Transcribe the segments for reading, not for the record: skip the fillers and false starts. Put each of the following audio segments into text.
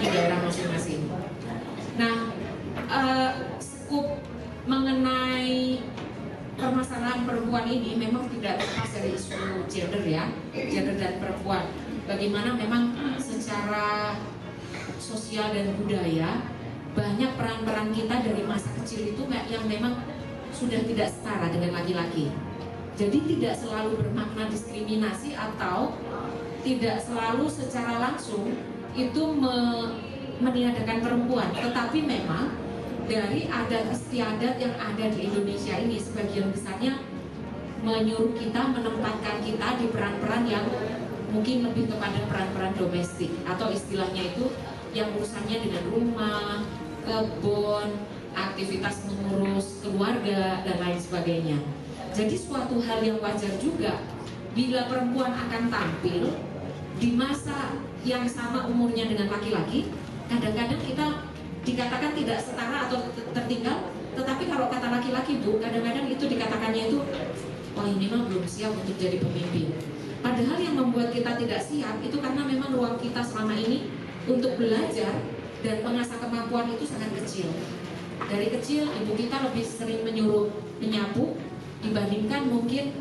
di daerah masing-masing. Nah, skup mengenai permasalahan perempuan ini memang tidak lepas dari isu gender ya, gender dan perempuan. Bagaimana memang secara sosial dan budaya banyak peran-peran kita dari masa kecil itu yang memang sudah tidak setara dengan laki-laki. Jadi tidak selalu bermakna diskriminasi atau tidak selalu secara langsung itu meniadakan perempuan, tetapi memang dari adat istiadat yang ada di Indonesia ini sebagian besarnya menyuruh kita menempatkan kita di peran-peran yang mungkin lebih kepada peran-peran domestik atau istilahnya itu yang urusannya dengan rumah, kebun, aktivitas mengurus keluarga dan lain sebagainya. Jadi suatu hal yang wajar juga bila perempuan akan tampil di masa yang sama umurnya dengan laki-laki. Kadang-kadang kita dikatakan tidak setara atau tertinggal, tetapi kalau kata laki-laki Bu, kadang-kadang itu dikatakannya itu, oh ini mah belum siap untuk jadi pemimpin. Padahal yang membuat kita tidak siap itu karena memang ruang kita selama ini untuk belajar dan mengasah kemampuan itu sangat kecil. Dari kecil ibu kita lebih sering menyuruh menyapu dibandingkan mungkin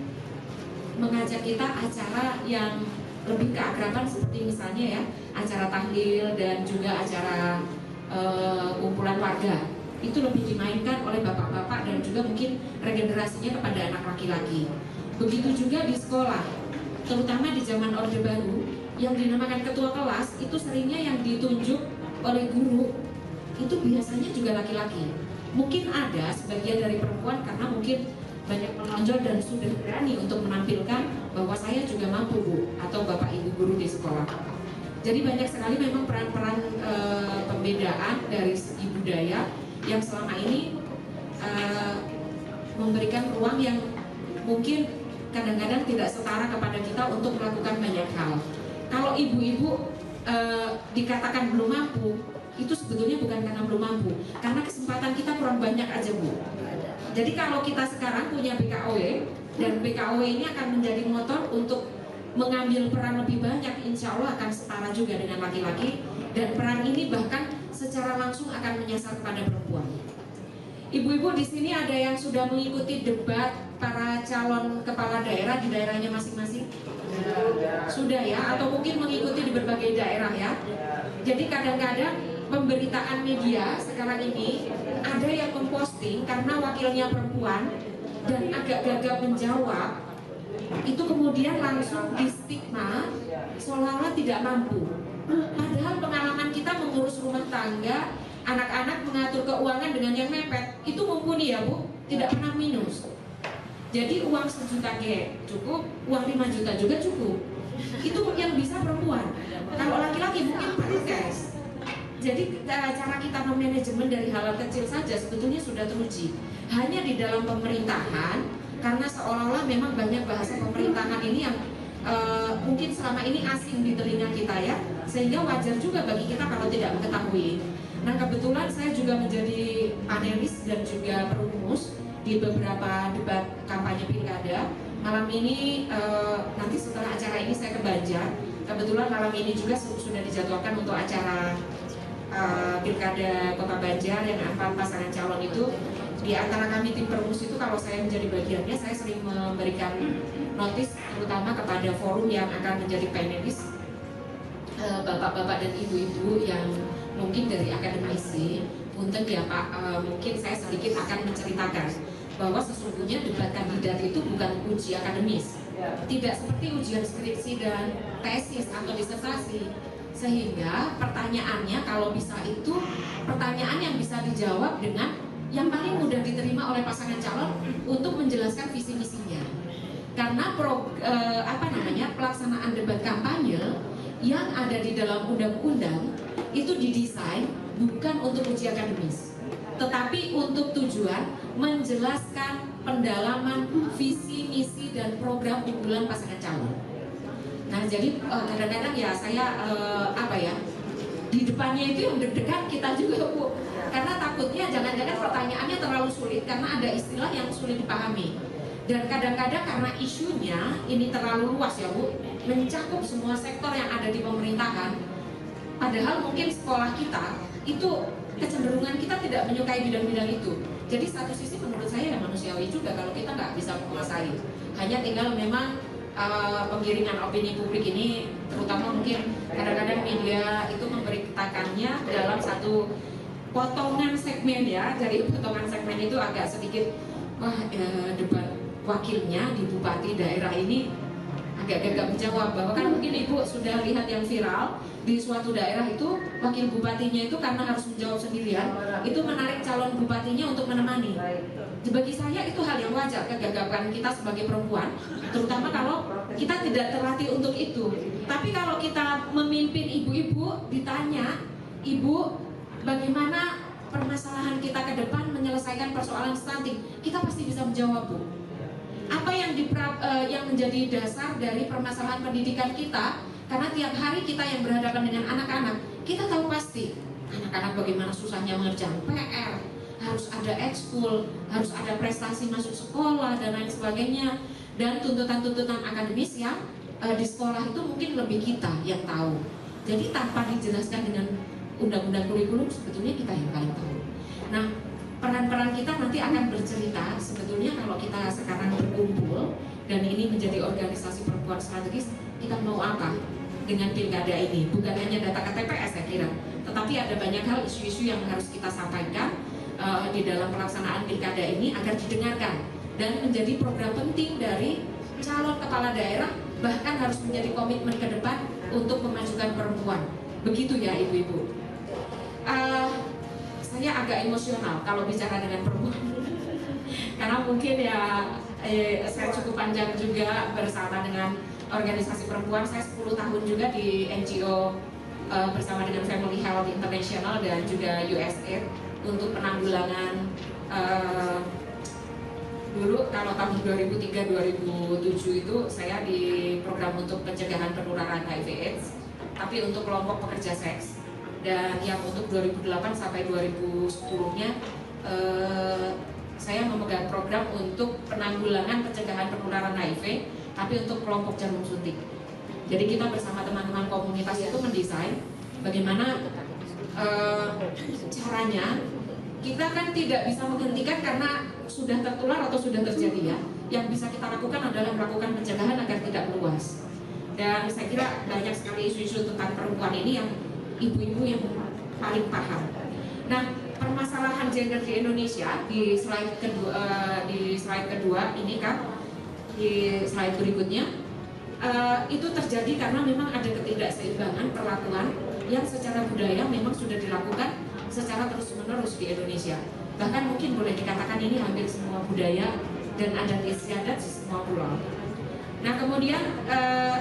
mengajak kita acara yang lebih keakraban seperti misalnya ya acara tahlil dan juga acara kumpulan warga. Itu lebih dimainkan oleh bapak-bapak dan juga mungkin regenerasinya kepada anak laki-laki. Begitu juga di sekolah, terutama di zaman Orde Baru, yang dinamakan ketua kelas itu seringnya yang ditunjuk oleh guru itu biasanya juga laki-laki. Mungkin ada sebagian dari perempuan karena mungkin banyak menonjol dan sudah berani untuk menampilkan bahwa saya juga mampu Bu, atau bapak ibu guru di sekolah. Jadi banyak sekali memang peran-peran pembedaan dari segi budaya yang selama ini memberikan ruang yang mungkin kadang-kadang tidak setara kepada kita untuk melakukan banyak hal. Kalau ibu-ibu dikatakan belum mampu, itu sebetulnya bukan karena belum mampu, karena kesempatan kita kurang banyak aja Bu. Jadi kalau kita sekarang punya BKOW dan BKOW ini akan menjadi motor untuk mengambil peran lebih banyak, insya Allah akan setara juga dengan laki-laki, dan peran ini bahkan secara langsung akan menyasar kepada perempuan. Ibu-ibu di sini ada yang sudah mengikuti debat para calon kepala daerah di daerahnya masing-masing? Sudah ya, atau mungkin mengikuti di berbagai daerah ya. Jadi kadang-kadang pemberitaan media sekarang ini ada yang memposting karena wakilnya perempuan dan agak gagap menjawab, itu kemudian langsung distigma seolah-olah tidak mampu. Padahal pengalaman kita mengurus rumah tangga, anak-anak mengatur keuangan dengan yang mepet, itu mumpuni ya Bu, tidak pernah minus. Jadi uang 1 juta cukup, uang 5 juta juga cukup. Itu yang bisa perempuan. Kalau laki-laki mungkin pakai. Jadi cara kita memanajemen dari hal kecil saja sebetulnya sudah teruji. Hanya di dalam pemerintahan, karena seolah-olah memang banyak bahasa pemerintahan ini yang mungkin selama ini asing di telinga kita ya, sehingga wajar juga bagi kita kalau tidak mengetahui. Nah kebetulan saya juga menjadi panelis dan juga perumus di beberapa debat kampanye pilkada. Malam ini nanti setelah acara ini saya ke Banjar. Kebetulan malam ini juga sudah dijadwalkan untuk acara pilkada Kota Banjar yang 4 pasangan calon itu. Di antara kami tim perumus itu kalau saya menjadi bagiannya, saya sering memberikan notis terutama kepada forum yang akan menjadi panelis, bapak-bapak dan ibu-ibu yang mungkin dari akademisi. Punten ya Pak, mungkin saya sedikit akan menceritakan bahwa sesungguhnya debat kandidat itu bukan uji akademis, tidak seperti ujian skripsi dan tesis atau disertasi, sehingga pertanyaannya kalau bisa itu pertanyaan yang bisa dijawab dengan yang paling mudah diterima oleh pasangan calon untuk menjelaskan visi misinya. Karena pelaksanaan debat kampanye yang ada di dalam undang-undang itu didesain bukan untuk uji akademis, tetapi untuk tujuan menjelaskan pendalaman visi misi dan program unggulan pasangan calon. Nah jadi kadang-kadang ya saya di depannya itu yang deg-degan kita juga Bu, karena takutnya jangan-jangan pertanyaannya terlalu sulit karena ada istilah yang sulit dipahami, dan kadang-kadang karena isunya ini terlalu luas ya Bu, mencakup semua sektor yang ada di pemerintahan. Padahal mungkin sekolah kita itu kecenderungan kita tidak menyukai bidang-bidang itu. Jadi satu sisi menurut saya ya manusiawi juga kalau kita nggak bisa menguasai. Hanya tinggal memang penggiringan opini publik ini, terutama mungkin kadang-kadang media itu memberitakannya dalam satu potongan segmen ya. Jadi potongan segmen itu agak sedikit debat wakilnya di bupati daerah ini agak gagal menjawab, bahwa kan mungkin Ibu sudah lihat yang viral di suatu daerah itu wakil bupatinya itu karena harus menjawab sendirian itu menarik calon bupatinya untuk menemani. Bagi saya itu hal yang wajar, kegagapan kita sebagai perempuan, terutama kalau kita tidak terlatih untuk itu. Tapi kalau kita memimpin ibu-ibu, ditanya, Ibu, bagaimana permasalahan kita ke depan menyelesaikan persoalan stunting, kita pasti bisa menjawab, Bu. Apa yang menjadi dasar dari permasalahan pendidikan kita, karena tiap hari kita yang berhadapan dengan anak-anak, kita tahu pasti anak-anak bagaimana susahnya mengerjakan PR, harus ada ekskul, harus ada prestasi masuk sekolah dan lain sebagainya, dan tuntutan-tuntutan akademis yang di sekolah itu mungkin lebih kita yang tahu. Jadi tanpa dijelaskan dengan undang-undang kurikulum, sebetulnya kita yang paling tahu. Nah, peran-peran kita nanti akan bercerita sebetulnya kalau kita sekarang berkumpul dan ini menjadi organisasi perempuan strategis, kita mau apa dengan pilkada ini? Bukan hanya data KTPS saya kira, tetapi ada banyak hal, isu-isu yang harus kita sampaikan di dalam pelaksanaan pilkada ini agar didengarkan dan menjadi program penting dari calon kepala daerah, bahkan harus menjadi komitmen ke depan untuk memajukan perempuan. Begitu ya ibu-ibu. Saya agak emosional kalau bicara dengan perempuan karena mungkin ya saya cukup panjang juga bersama dengan organisasi perempuan. Saya 10 tahun juga di NGO bersama dengan Family Health International dan juga USAID untuk penanggulangan dulu kalau tahun 2003-2007 itu saya di program untuk pencegahan penularan HIV/AIDS, tapi untuk kelompok pekerja seks. Dan yang untuk 2008 sampai 2010-nya saya memegang program untuk penanggulangan pencegahan penularan HIV, tapi untuk kelompok jarum suntik. Jadi kita bersama teman-teman komunitas itu mendesain bagaimana caranya. Kita kan tidak bisa menghentikan karena sudah tertular atau sudah terjadi ya. Yang bisa kita lakukan adalah melakukan pencegahan agar tidak meluas. Dan saya kira banyak sekali isu-isu tentang perempuan ini yang ibu-ibu yang paling paham. Nah, permasalahan gender di Indonesia di slide kedua ini kan, di slide berikutnya itu terjadi karena memang ada ketidakseimbangan perlakuan yang secara budaya memang sudah dilakukan secara terus-menerus di Indonesia. Bahkan mungkin boleh dikatakan ini hampir semua budaya dan adat istiadat di semua pulau. Nah, kemudian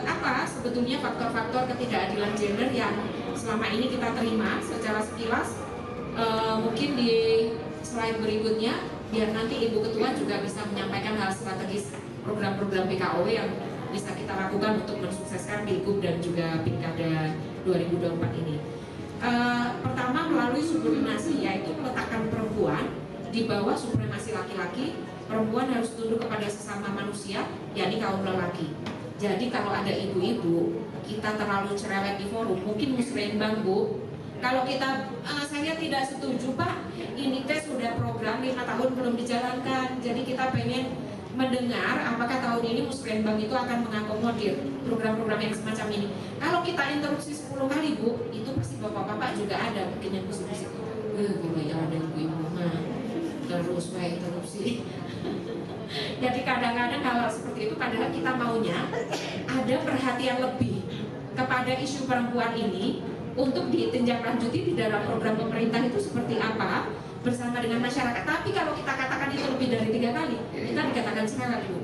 apa sebetulnya faktor-faktor ketidakadilan gender yang selama ini kita terima secara sekilas? Mungkin di slide berikutnya, biar nanti Ibu Ketua juga bisa menyampaikan hal strategis program-program PKOW yang bisa kita lakukan untuk mensukseskan Pilgub dan juga Pilkada 2024 ini. Pertama melalui subordinasi, yaitu meletakkan perempuan di bawah supremasi laki-laki. Perempuan harus tunduk kepada sesama manusia, yakni kaum lelaki. Jadi kalau ada ibu-ibu, kita terlalu cerewet di forum, mungkin musrembang Bu. Kalau kita, saya tidak setuju Pak, ini tes sudah program 5 tahun belum dijalankan. Jadi kita pengen mendengar apakah tahun ini musrembang itu akan mengakomodir program-program yang semacam ini. Kalau kita interupsi 10 kali Bu, itu pasti bapak-bapak juga ada mungkin yang bisik-bisik. Kalau ya ada ibu-ibu mah terus baik interupsi. Jadi kadang-kadang hal seperti itu, padahal kita maunya ada perhatian lebih kepada isu perempuan ini untuk ditindaklanjuti di dalam program pemerintah itu seperti apa bersama dengan masyarakat. Tapi kalau kita katakan itu lebih dari 3 kali, kita dikatakan cerewet Bu.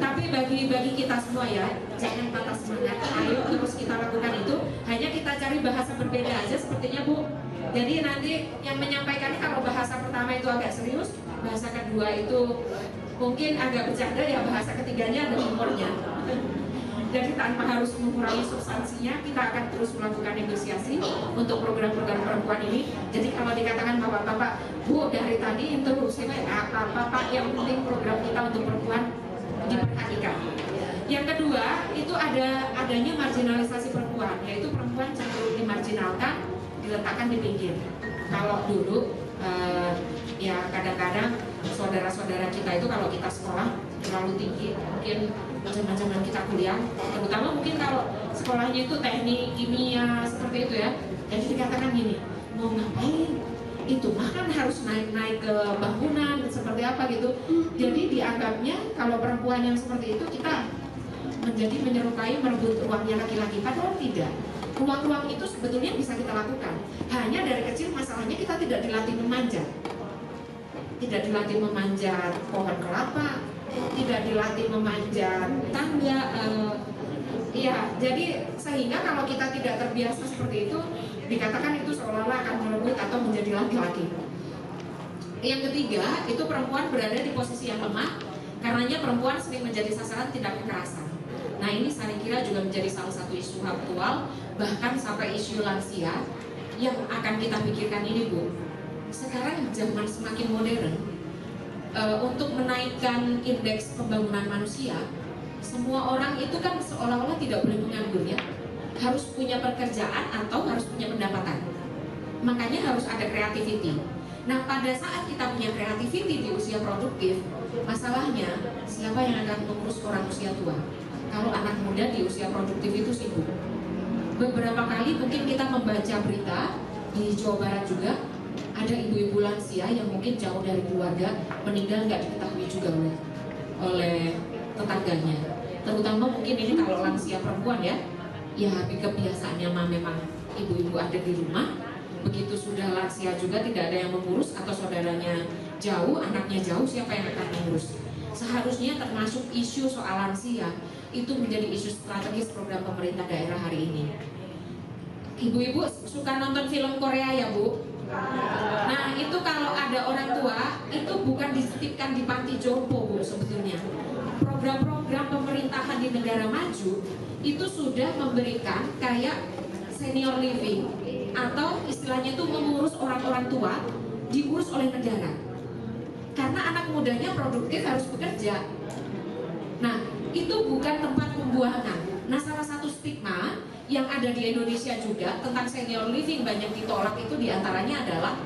Tapi bagi kita semua ya, jangan patah semangat. Ayo terus kita lakukan itu. Hanya kita cari bahasa berbeda aja sepertinya Bu. Jadi nanti yang menyampaikannya kalau bahasa pertama itu agak serius, bahasa kedua itu mungkin agak bercanda, ya bahasa ketiganya ada humornya. Jadi tanpa harus mengurangi substansinya, kita akan terus melakukan negosiasi untuk program-program perempuan ini. Jadi kalau dikatakan bapak-bapak, Bu dari tadi interupsi apa Pak, yang penting program kita untuk perempuan diperhatikan. Yang kedua itu adanya marginalisasi perempuan, yaitu perempuan cenderung dimarginalkan, diletakkan di pinggir. Kalau dulu ya kadang-kadang saudara-saudara kita itu kalau kita sekolah terlalu tinggi, mungkin zaman-zaman kita kuliah, terutama mungkin kalau sekolahnya itu teknik, kimia, seperti itu ya. Jadi dikatakan gini, mau ngapain? Itu mah kan harus naik-naik ke bangunan, seperti apa gitu. Jadi dianggapnya kalau perempuan yang seperti itu kita menjadi menyerupai merebut ruangnya laki-laki, padahal tidak. Ruang-ruang itu sebetulnya bisa kita lakukan. Hanya dari kecil masalahnya kita tidak dilatih memanjat. Tidak dilatih memanjat pohon kelapa, tidak dilatih memanjat tangga. Iya, jadi sehingga kalau kita tidak terbiasa seperti itu, dikatakan itu seolah-olah akan merebut atau menjadi laki-laki. Yang ketiga, itu perempuan berada di posisi yang lemah, karenanya perempuan sering menjadi sasaran tindak kekerasan. Nah ini saya kira juga menjadi salah satu isu aktual, bahkan sampai isu lansia yang akan kita pikirkan ini Bu. Sekarang zaman semakin modern, untuk menaikkan indeks pembangunan manusia, semua orang itu kan seolah-olah tidak boleh menganggur ya, harus punya pekerjaan atau harus punya pendapatan. Makanya harus ada creativity. Nah pada saat kita punya creativity di usia produktif, masalahnya siapa yang akan mengurus orang usia tua? Kalau anak muda di usia produktif itu sibuk. Beberapa kali mungkin kita membaca berita di Jawa Barat juga, ada ibu-ibu lansia yang mungkin jauh dari keluarga, meninggal nggak diketahui juga oleh tetangganya. Terutama mungkin ini kalau lansia perempuan ya kebiasaannya memang ibu-ibu ada di rumah. Begitu sudah lansia juga tidak ada yang mengurus, atau saudaranya jauh, anaknya jauh, siapa yang akan mengurus? Seharusnya termasuk isu soal lansia itu menjadi isu strategis program pemerintah daerah hari ini. Ibu-ibu suka nonton film Korea ya Bu? Nah itu kalau ada orang tua itu bukan dititipkan di panti jompo Bu sebetulnya. Program-program pemerintahan di negara maju itu sudah memberikan kayak senior living, atau istilahnya itu mengurus orang-orang tua, diurus oleh negara. Karena anak mudanya produktif harus bekerja. Nah itu bukan tempat pembuangan. Nah salah satu stigma yang ada di Indonesia juga tentang senior living banyak ditolak itu diantaranya adalah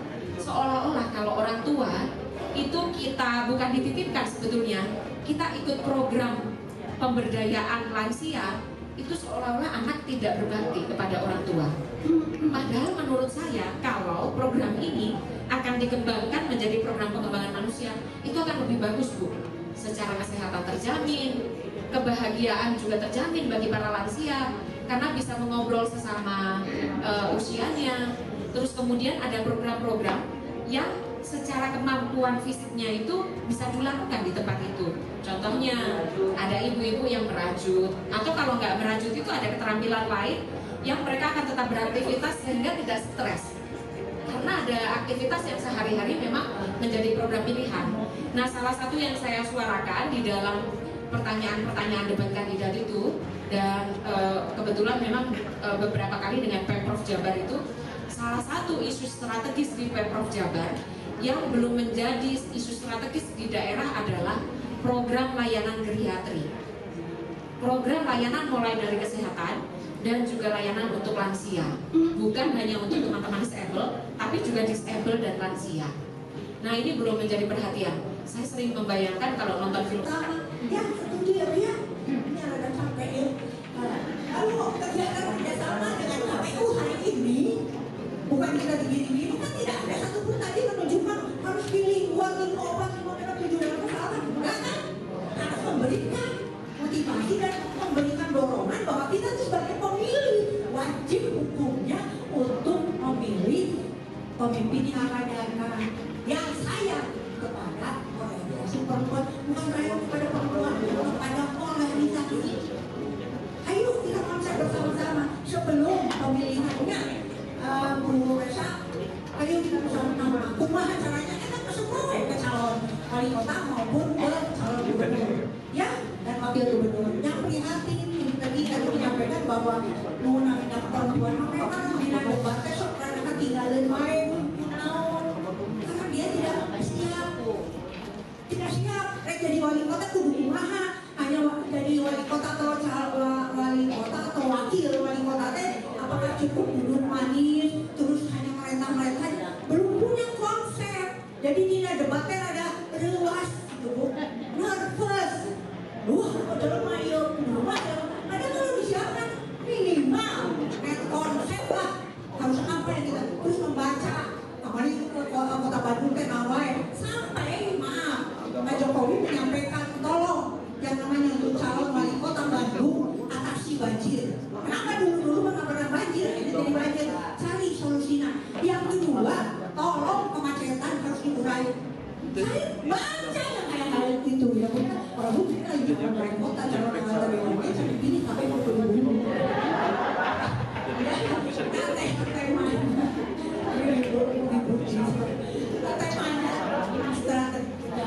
seolah-olah kalau orang tua itu kita bukan dititipkan sebetulnya, kita ikut program pemberdayaan lansia, itu seolah-olah anak tidak berbakti kepada orang tua. Padahal menurut saya kalau program ini akan dikembangkan menjadi program pengembangan manusia, itu akan lebih bagus Bu. Secara kesehatan terjamin, kebahagiaan juga terjamin bagi para lansia karena bisa mengobrol sesama usianya. Terus kemudian ada program-program yang secara kemampuan fisiknya itu bisa dilakukan di tempat itu. Contohnya ada ibu-ibu yang merajut, atau kalau nggak merajut itu ada keterampilan lain yang mereka akan tetap beraktivitas sehingga tidak stres. Karena ada aktivitas yang sehari-hari memang menjadi program pilihan. Nah salah satu yang saya suarakan di dalam pertanyaan-pertanyaan debat kandidat itu, dan kebetulan memang beberapa kali dengan Pemprov Jabar itu, salah satu isu strategis di Pemprov Jabar yang belum menjadi isu strategis di daerah adalah program layanan geriatri. Program layanan mulai dari kesehatan dan juga layanan untuk lansia. Bukan hanya untuk teman-teman disable, tapi juga disable dan lansia. Nah ini belum menjadi perhatian. Saya sering membayangkan kalau nonton film. Ya, setuju ya, ya. Ini ada capek ya. Lalu kegiatan kerjasama dengan KPU hari ini, bukan kita begini-begini, kan tidak ada satupun tadi menunjukkan harus pilih 2, 5, 4, 5, 7 dan kesalahan. Enggak kan? Harus memberikan motivasi dan memberikan dorongan bahwa kita itu sebagai pemilih wajib hukumnya untuk memilih pemimpin yang akan datang, yang sayang kepada orientasi perempuan, bukan sayang kepada perempuan, kepada organisasi. Ayo kita konsep bersama-sama sebelum pemilihannya, Bu Resa. Ayo kita bersama-sama. Kumaha caranya kita semua ke calon wali kota maupun ke calon gubernur, ya, dan wakil gubernur. Yang prihatin tadi saya menyampaikan bahwa undang-undang perempuan memang dina debat besok karena ketinggalan main karena dia tidak siap jadi wali kota kudu kumaha, hanya jadi wali kota atau wali kota atau wakil wali kota teh apakah cukup duduk terus membaca, apalagi kota Bandung teh nawai sampai maaf Pak Jokowi menyampaikan tolong yang namanya untuk calon wali kota Bandung atasi banjir. Kenapa dulu nggak pernah banjir, ini jadi banjir, cari solusinya. Yang kedua, tolong kemacetan harus dikurangi. Saya baca yang kayak hal itu ya, kalau mungkin lagi di wali kota calon anggota BUMD sampai gini sampai mau berhubung.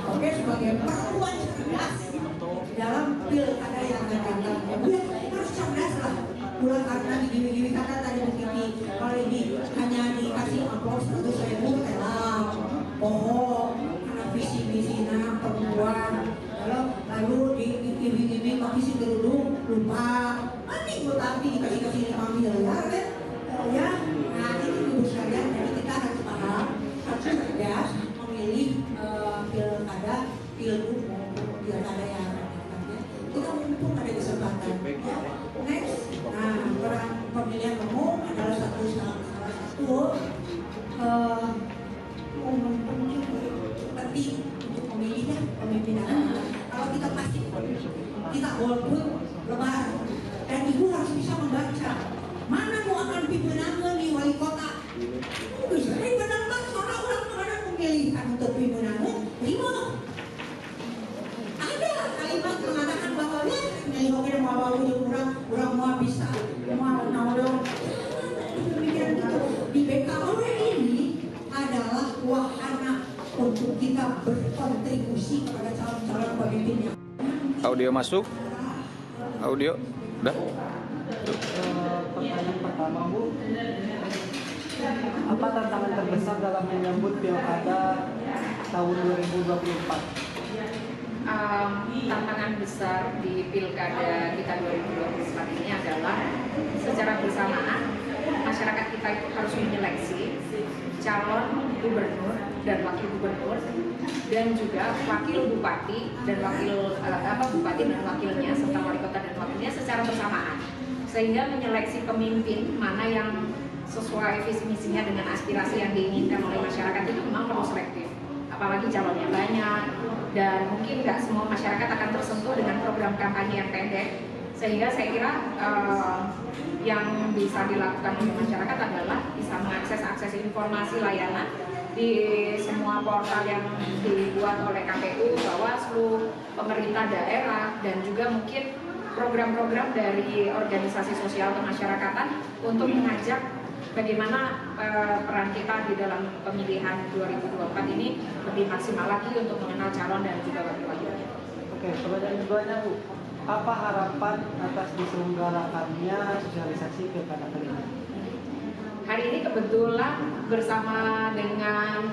Oke, sebagai perempuan cerdas dalam pilkada yang akan datang, harus cerdas lah. Pulang karena gini-gini kata tadi begini, kalau ini hanya dikasih amplop 100.000 telang, bohong, karena visi misinya perempuan, lalu di visi kerudung lupa, mending buat tapi dikasih 5 miliar kan? Ya, nah ini ibu sekalian, jadi kita harus paham, harus cerdas memilih pilkada, pilgub maupun pilkada yang kita mumpung ada kesempatan. Ya. Next, nah peran pemilihan umum adalah salah satu momen penting untuk memilih pemimpin daerah. Kalau kita pasti kita golput lebar dan ibu harus bisa membaca mana mau akan pimpinannya di wali kota. Bisa benar-benar soalnya orang pemilihan untuk pimpinannya lima. Ada kalimat mengatakan bahwa ini oke mau orang mau bisa mau dong. Demikian gitu. Di BKW ini adalah wahana untuk kita berkontribusi kepada calon-calon pemimpinnya. Audio masuk? Audio? Udah? Pertanyaan pertama Bu, apa tantangan terbesar dalam menyambut pilkada tahun 2024? Tantangan besar di pilkada kita 2024 ini adalah secara bersamaan masyarakat kita itu harus menyeleksi calon gubernur dan wakil gubernur dan juga wakil bupati dan wakil bupati dan wakilnya serta wali kota dan wakilnya secara bersamaan, sehingga menyeleksi pemimpin mana yang sesuai visi misinya dengan aspirasi yang diinginkan oleh masyarakat itu memang perlu selektif, apalagi calonnya banyak dan mungkin nggak semua masyarakat akan tersentuh dengan program kampanye yang pendek, sehingga saya kira yang bisa dilakukan oleh masyarakat adalah bisa mengakses informasi layanan di semua portal yang dibuat oleh KPU, Bawaslu, pemerintah daerah, dan juga mungkin program-program dari organisasi sosial kemasyarakatan untuk mengajak bagaimana peran kita di dalam pemilihan 2024 ini lebih maksimal lagi untuk mengenal calon dan juga wakil-wakilnya. Oke, pertanyaan keduanya Bu, apa harapan atas diselenggarakannya sosialisasi pilkada kali ini? Hari ini kebetulan bersama dengan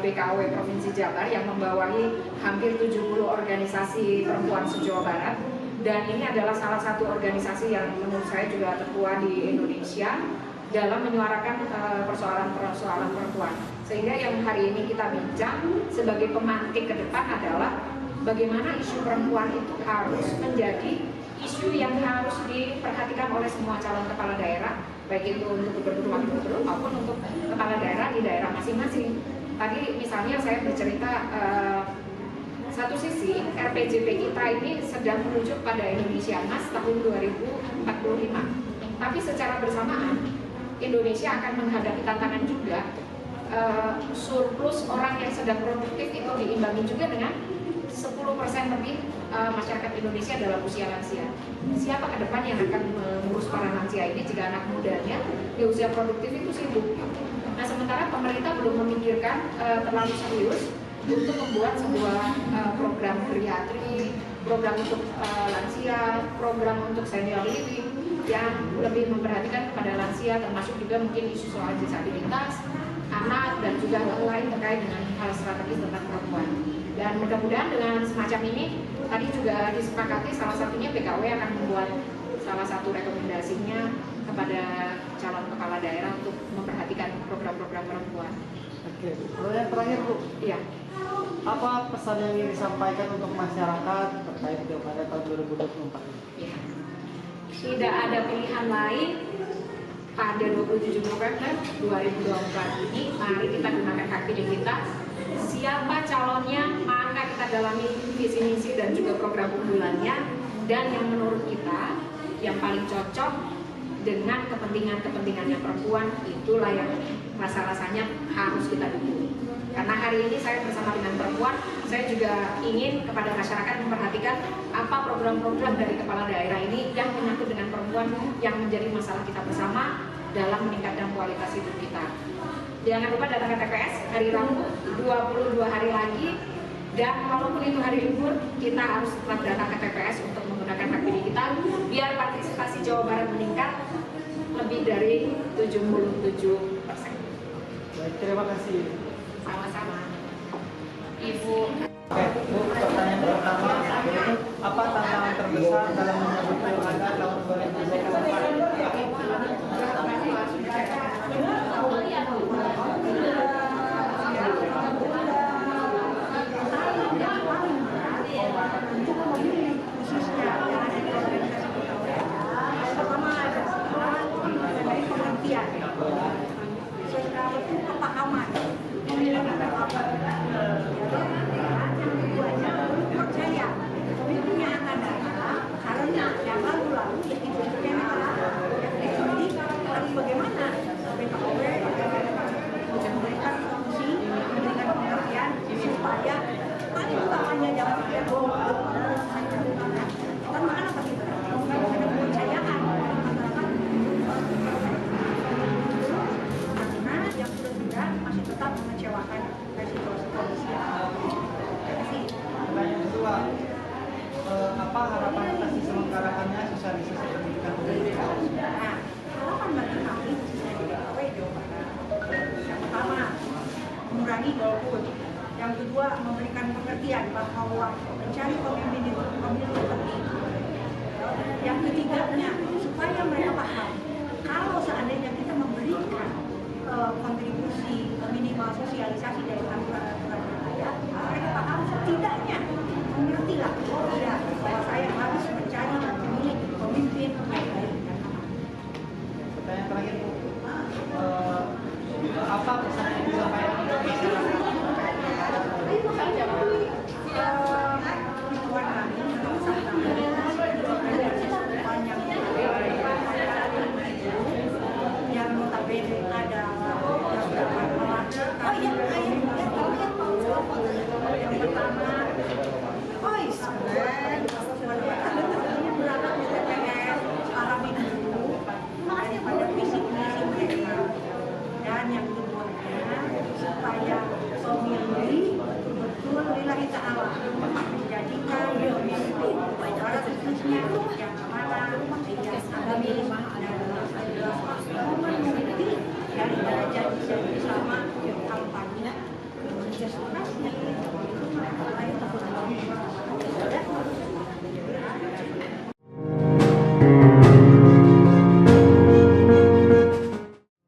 BKW Provinsi Jabar yang membawahi hampir 70 organisasi perempuan se-Jawa Barat, dan ini adalah salah satu organisasi yang menurut saya juga tertua di Indonesia dalam menyuarakan persoalan-persoalan perempuan. Sehingga yang hari ini kita bincang sebagai pemantik ke depan adalah bagaimana isu perempuan itu harus menjadi isu yang harus diperhatikan oleh semua calon kepala daerah, baik itu untuk gubernur, wakil gubernur maupun untuk kepala daerah di daerah masing-masing. Tadi misalnya saya bercerita satu sisi RPJP kita ini sedang menuju pada Indonesia Emas tahun 2045, tapi secara bersamaan Indonesia akan menghadapi tantangan juga surplus orang yang sedang produktif itu diimbangi juga dengan 10% lebih masyarakat Indonesia dalam usia lansia. Siapa ke depan yang akan mengurus para lansia ini jika anak mudanya di usia produktif itu sibuk? Nah, sementara pemerintah belum memikirkan terlalu serius untuk membuat sebuah program geriatri, program untuk lansia, program untuk senior living yang lebih memperhatikan kepada lansia, termasuk juga mungkin isu soal disabilitas, anak, dan juga hal lain terkait dengan hal strategis tentang perempuan. Dan mudah-mudahan dengan semacam ini tadi juga disepakati salah satunya BKW akan membuat salah satu rekomendasinya kepada calon kepala daerah untuk memperhatikan program-program perempuan. Oke, yang terakhir Bu, Iya. apa pesan yang ingin disampaikan untuk masyarakat terkait pilkada tahun 2024 ini? Ya. Tidak ada pilihan lain pada 27 November 2024 ini, mari kita gunakan hak pilih kita. Siapa calonnya, maka kita dalami visi misi dan juga program unggulannya, dan yang menurut kita yang paling cocok dengan kepentingannya perempuan, itulah yang rasa-rasanya harus kita dukung. Karena hari ini saya bersama dengan perempuan, saya juga ingin kepada masyarakat memperhatikan apa program-program dari kepala daerah ini yang menyangkut dengan perempuan yang menjadi masalah kita bersama dalam meningkatkan kualitas hidup kita. Jangan lupa datang ke TPS hari Rabu, 22 hari lagi, dan walaupun itu hari libur, kita harus tetap datang ke TPS untuk menggunakan hak pilih kita biar partisipasi Jawa Barat meningkat lebih dari 77%. Baik, terima kasih. Sama-sama. Ibu. Oke, Bu, pertanyaan pertama, apa tantangan terbesar dalam menyambut pilkada tahun 2024